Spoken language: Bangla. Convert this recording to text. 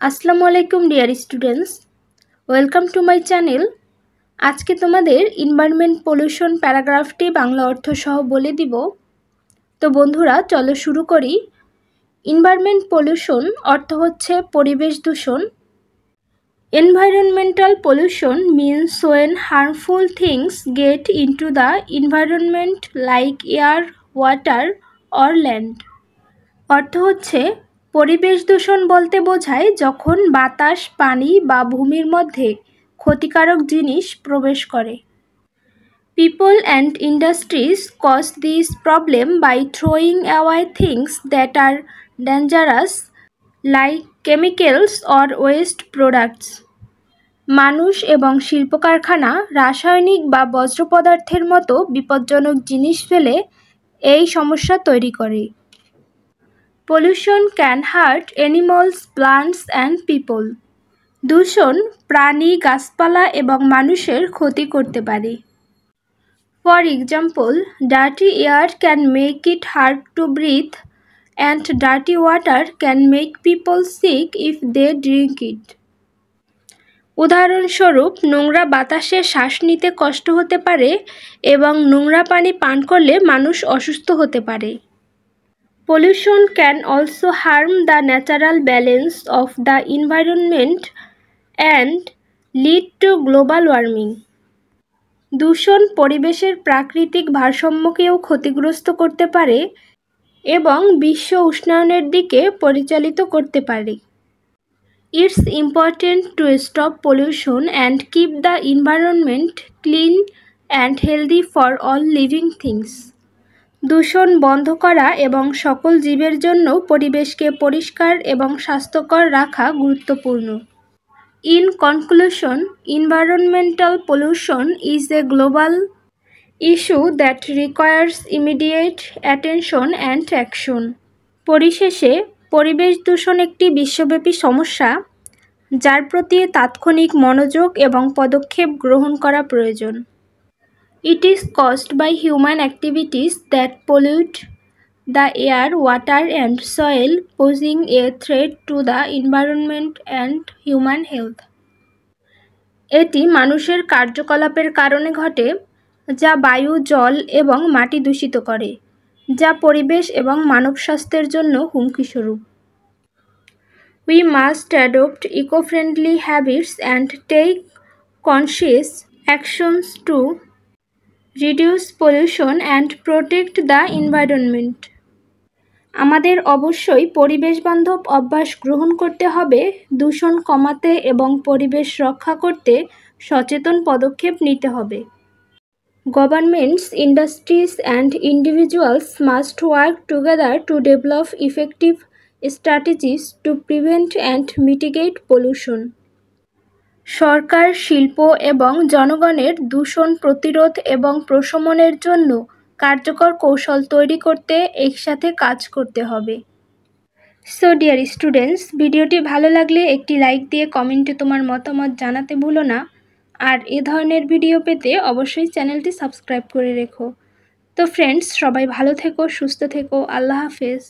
আসসালামু আলাইকুম dear students, welcome to my channel. আজকে তোমাদের এনভায়রনমেন্ট পলিউশন প্যারাগ্রাফটি বাংলা অর্থ সহ বলে দিব। তো বন্ধুরা চলো শুরু করি। এনভায়রনমেন্ট পলিউশন অর্থ হচ্ছে পরিবেশ দূষণ। Environmental pollution means when harmful things get into the environment like air, water or land. অর্থ হচ্ছে পরিবেশ দূষণ বলতে বোঝায় যখন বাতাস, পানি বা ভূমির মধ্যে ক্ষতিকারক জিনিস প্রবেশ করে। People and industries cause this problem by throwing away things that are dangerous like chemicals or waste products. মানুষ এবং শিল্প কারখানা রাসায়নিক বা বর্জ্য পদার্থের মতো বিপজ্জনক জিনিস ফেলে এই সমস্যা তৈরি করে। Pollution can hurt animals, plants and people. দূষণ প্রাণী, গাছপালা এবং মানুষের ক্ষতি করতে পারে। For example, dirty air can make it hard to breathe and dirty water can make people sick if they drink it. উদাহরণস্বরূপ, নোংরা বাতাসে শ্বাস নিতে কষ্ট হতে পারে এবং নোংরা পানি পান করলে মানুষ অসুস্থ হতে পারে। Pollution can also harm the natural balance of the environment and lead to global warming. দূষণ পরিবেশের প্রাকৃতিক ভারসাম্যকেও ক্ষতিগ্রস্ত করতে পারে এবং বিশ্ব উষ্ণায়নের দিকে পরিচালিত করতে পারে। It's important to stop pollution and keep the environment clean and healthy for all living things. দূষণ বন্ধ করা এবং সকল জীবের জন্য পরিবেশকে পরিষ্কার এবং স্বাস্থ্যকর রাখা গুরুত্বপূর্ণ। In conclusion, environmental pollution is a global issue that requires immediate attention and action. পরিশেষে, পরিবেশ দূষণ একটি বিশ্বব্যাপী সমস্যা যার প্রতি তাৎক্ষণিক মনোযোগ এবং পদক্ষেপ গ্রহণ করা প্রয়োজন। It is caused by human activities that pollute the air, water and soil, posing a threat to the environment and human health. এটি মানুষের কার্যকলাপের কারণে ঘটে, যা বায়ু, জল এবং মাটি দূষিত করে, যা পরিবেশ এবং মানব স্বাস্থ্যের জন্য হুমকিস্বরূপ। We must adopt eco-friendly habits and take conscious actions to reduce pollution and protect the environment. আমাদের অবশ্যই পরিবেশ বান্ধব অভ্যাস গ্রহণ করতে হবে, দূষণ কমাতে এবং পরিবেশ রক্ষা করতে সচেতন পদক্ষেপ নিতে হবে। Governments, industries and individuals must work together to develop effective strategies to prevent and mitigate pollution. সরকার, শিল্প এবং জনগণের দূষণ প্রতিরোধ এবং প্রশমনের জন্য কার্যকর কৌশল তৈরি করতে একসাথে কাজ করতে হবে। সো ডিয়ার স্টুডেন্টস, ভিডিওটি ভালো লাগলে একটি লাইক দিয়ে কমেন্টে তোমার মতামত জানাতে ভুলো না। আর এ ধরনের ভিডিও পেতে অবশ্যই চ্যানেলটি সাবস্ক্রাইব করে রেখো। তো ফ্রেন্ডস, সবাই ভালো থেকো, সুস্থ থেকো। আল্লাহ হাফেজ।